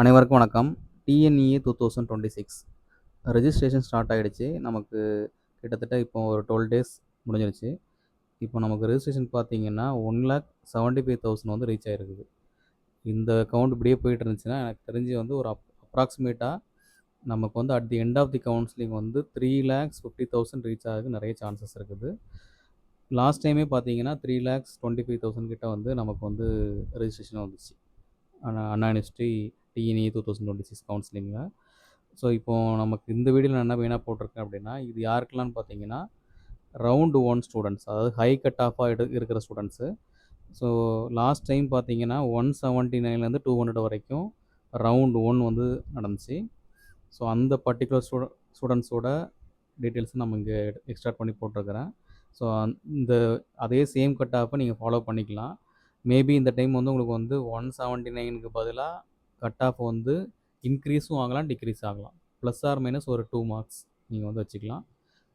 அனைவருக்கும் வணக்கம். TNEA 2026 registration start ஆகிடுச்சு. நமக்கு கிட்டத்தட்ட இப்போ ஒரு 12 டேஸ் முடிஞ்சிருச்சு. இப்போ நமக்கு ரெஜிஸ்ட்ரேஷன் பார்த்தீங்கன்னா 1,75,000 வந்து ரீச் ஆகிருக்குது. இந்த கவுண்ட் இப்படியே போயிட்டு இருந்துச்சுன்னா எனக்கு தெரிஞ்சு வந்து ஒரு அப்ராக்சிமேட்டாக நமக்கு வந்து at the end of the counselling வந்து 3,50,000 ரீச் ஆகிறதுக்கு நிறைய சான்சஸ் இருக்குது. லாஸ்ட் டைமே பார்த்தீங்கன்னா 3,25,000 கிட்ட வந்து நமக்கு வந்து ரெஜிஸ்ட்ரேஷன் வந்துச்சு அண்ணா யூனிவர்சிட்டி டிஎன்இ 2026 கவுன்சிலிங்கில். ஸோ இப்போது நமக்கு இந்த வீடியோவில் நான் என்ன மெயினாக போட்டிருக்கேன் அப்படின்னா, இது யாருக்கெல்லாம் பார்த்தீங்கன்னா ரவுண்டு 1 ஸ்டூடெண்ட்ஸ், அதாவது ஹை கட் ஆஃபாக இருக்கிற ஸ்டூடெண்ட்ஸு. ஸோ லாஸ்ட் டைம் பார்த்தீங்கன்னா 179லேருந்து 200 வரைக்கும் ரவுண்டு 1 வந்து நடந்துச்சு. ஸோ அந்த பர்டிகுலர் ஸ்டூடெண்ட்ஸோட டீட்டெயில்ஸை நம்ம இங்கே எக்ஸ்ட்ராக்ட் பண்ணி போட்டிருக்கிறேன். ஸோ இந்த அதே சேம் கட் ஆஃபை நீங்கள் ஃபாலோ பண்ணிக்கலாம். மேபி இந்த டைம் வந்து உங்களுக்கு வந்து 179க்கு பதிலாக கட் ஆஃப் வந்து இன்க்ரீஸும் ஆகலாம், டிக்ரீஸ் ஆகலாம். ப்ளஸ் ஆர் மைனஸ் ஒரு 2 மார்க்ஸ் நீங்கள் வந்து வச்சுக்கலாம்.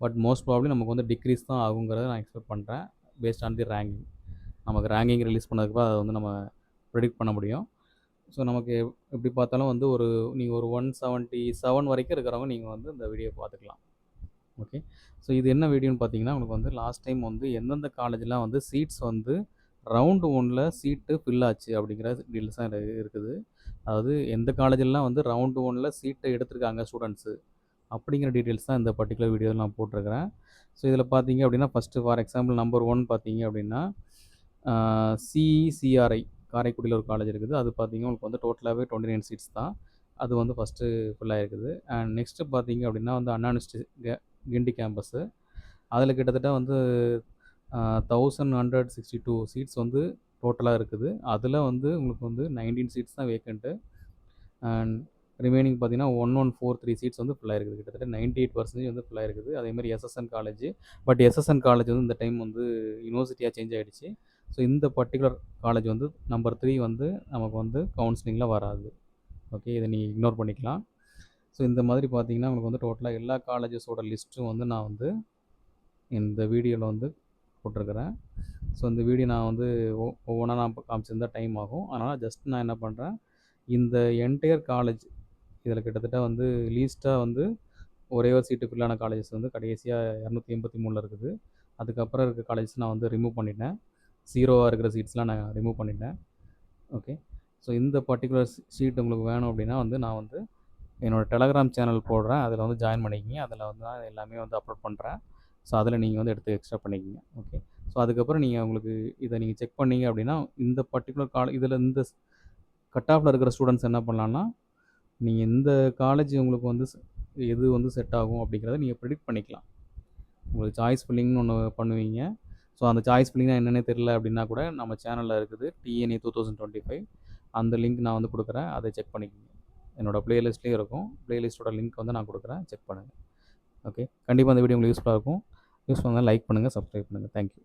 பட் மோஸ்ட் ப்ராப்ளி நமக்கு வந்து டிக்ரீஸ் தான் ஆகுங்கிறத நான் எக்ஸ்பெக்ட் பண்ணுறேன், பேஸ்ட் ஆன் தி ரேங்கிங். நமக்கு ரேங்கிங் ரிலீஸ் பண்ணதுக்கு அதை வந்து நம்ம ப்ரெடிக்ட் பண்ண முடியும். ஸோ நமக்கு எப்படி பார்த்தாலும் வந்து நீங்கள் ஒரு 177 வரைக்கும் இருக்கிறவங்க நீங்கள் வந்து இந்த வீடியோ பார்த்துக்கலாம். ஓகே. ஸோ இது என்ன வீடியோன்னு பார்த்தீங்கன்னா, உங்களுக்கு வந்து லாஸ்ட் டைம் வந்து எந்தெந்த காலேஜ்லாம் வந்து சீட்ஸ் வந்து ரவுண்டு 1ல் சீட்டு ஃபில் ஆச்சு அப்படிங்கிற டீட்டெயில்ஸ் தான் இருக்குது. அதாவது எந்த காலேஜெல்லாம் வந்து ரவுண்டு 1ல் சீட்டை எடுத்திருக்காங்க ஸ்டூடெண்ட்ஸு அப்படிங்கிற டீட்டெயில்ஸ் தான் இந்த பர்டிகுலர் வீடியோவில் நான் போட்டிருக்கிறேன். ஸோ இதில் பார்த்தீங்க அப்படின்னா, ஃபஸ்ட்டு ஃபார் எக்ஸாம்பிள் நம்பர் 1 பார்த்தீங்க அப்படின்னா சிஇசிஆர்ஐ காரைக்குடியில் ஒரு காலேஜ் இருக்குது. அது பார்த்தீங்கன்னா உங்களுக்கு வந்து டோட்டலாகவே 29 சீட்ஸ் தான். அது வந்து ஃபஸ்ட்டு ஃபுல் ஆகிருக்குது. அண்ட் நெக்ஸ்ட்டு பார்த்தீங்க அப்படின்னா வந்து அண்ணா யூனிவர்சிட்டி கிண்டி கேம்பஸ்ஸு. அதில் கிட்டத்தட்ட வந்து 1162 சீட்ஸ் வந்து டோட்டலாக இருக்குது. அதில் வந்து உங்களுக்கு வந்து 19 சீட்ஸ் தான் வேக்கண்ட்டு. அண்ட் ரிமைனிங் பார்த்தீங்கன்னா 1143 சீட்ஸ் வந்து ஃபுல்லாக இருக்குது. கிட்டத்தட்ட 98% வந்து ஃபுல்லாக இருக்குது. அதேமாதிரி SSN college. But SSN college வந்து இந்த டைம் வந்து யூனிவர்சிட்டியாக சேஞ்ச் ஆகிடுச்சு. ஸோ இந்த பர்டிகுலர் காலேஜ் வந்து நம்பர் 3 வந்து நமக்கு வந்து கவுன்சிலிங்கில் வராது. ஓகே, இதை நீங்கள் இக்னோர் பண்ணிக்கலாம். ஸோ இந்த மாதிரி பார்த்தீங்கன்னா உங்களுக்கு வந்து டோட்டலாக எல்லா காலேஜஸோட லிஸ்ட்டும் வந்து நான் வந்து இந்த வீடியோவில் வந்து போட்டிருக்கிறேன். ஸோ இந்த வீடியோ நான் வந்து ஒவ்வொன்றா நான் காமிச்சிருந்தா டைம் ஆகும். அதனால் ஜஸ்ட் நான் என்ன பண்ணுறேன், இந்த என்டையர் காலேஜ் இதில் கிட்டத்தட்ட வந்து லீஸ்ட்டாக வந்து ஒரே ஒரு சீட்டு ஃபில்லான காலேஜஸ் வந்து கடைசியாக 283 இருக்குது. அதுக்கப்புறம் இருக்க காலேஜஸ் நான் வந்து ரிமூவ் பண்ணிட்டேன். 0வாக இருக்கிற சீட்ஸ்லாம் நான் ரிமூவ் பண்ணிட்டேன். ஓகே. ஸோ இந்த பர்டிகுலர் சீட் உங்களுக்கு வேணும் அப்படின்னா வந்து நான் வந்து என்னோடய டெலகிராம் சேனல் போடுறேன். அதில் வந்து ஜாயின் பண்ணிக்கிங்க. அதில் வந்து நான் எல்லாமே வந்து அப்லோட் பண்ணுறேன். ஸோ அதில் நீங்கள் வந்து எடுத்து எக்ஸ்ட்ரா பண்ணிக்கிங்க. ஓகே. ஸோ அதுக்கப்புறம் நீங்கள் உங்களுக்கு இதை நீங்கள் செக் பண்ணீங்க அப்படின்னா இந்த பர்டிகுலர் இதில் இந்த கட் ஆஃபில் இருக்கிற ஸ்டூடெண்ட்ஸ் என்ன பண்ணலான்னா, நீங்கள் இந்த காலேஜ் உங்களுக்கு வந்து எது வந்து செட் ஆகும் அப்படிங்கிறத நீங்கள் ப்ரெடிக்ட் பண்ணிக்கலாம். உங்களுக்கு சாய்ஸ் ஃபில்லிங்னு ஒன்று பண்ணுவீங்க. ஸோ அந்த சாய்ஸ் ஃபில்லிங்னா என்னென்னே தெரியல அப்படின்னா கூட நம்ம சேனலில் இருக்குது டிஎன்ஏ 2025. அந்த லிங்க் நான் வந்து கொடுக்குறேன். அதை செக் பண்ணிக்கோங்க. என்னோடய ப்ளேலிஸ்ட்லேயும் இருக்கும். ப்ளேலிஸ்ட்டோட லிங்க் வந்து நான் கொடுக்குறேன், செக் பண்ணுங்கள். ஓகே. கண்டிப்பாக அந்த வீடியோ உங்களுக்கு யூஸ்ஃபுல்லாக இருக்கும். யூஸ்ஃபுல்லாக இருந்தால் லைக் பண்ணுங்கள், சப்ஸ்கிரைப் பண்ணுங்கள். தேங்க்யூ.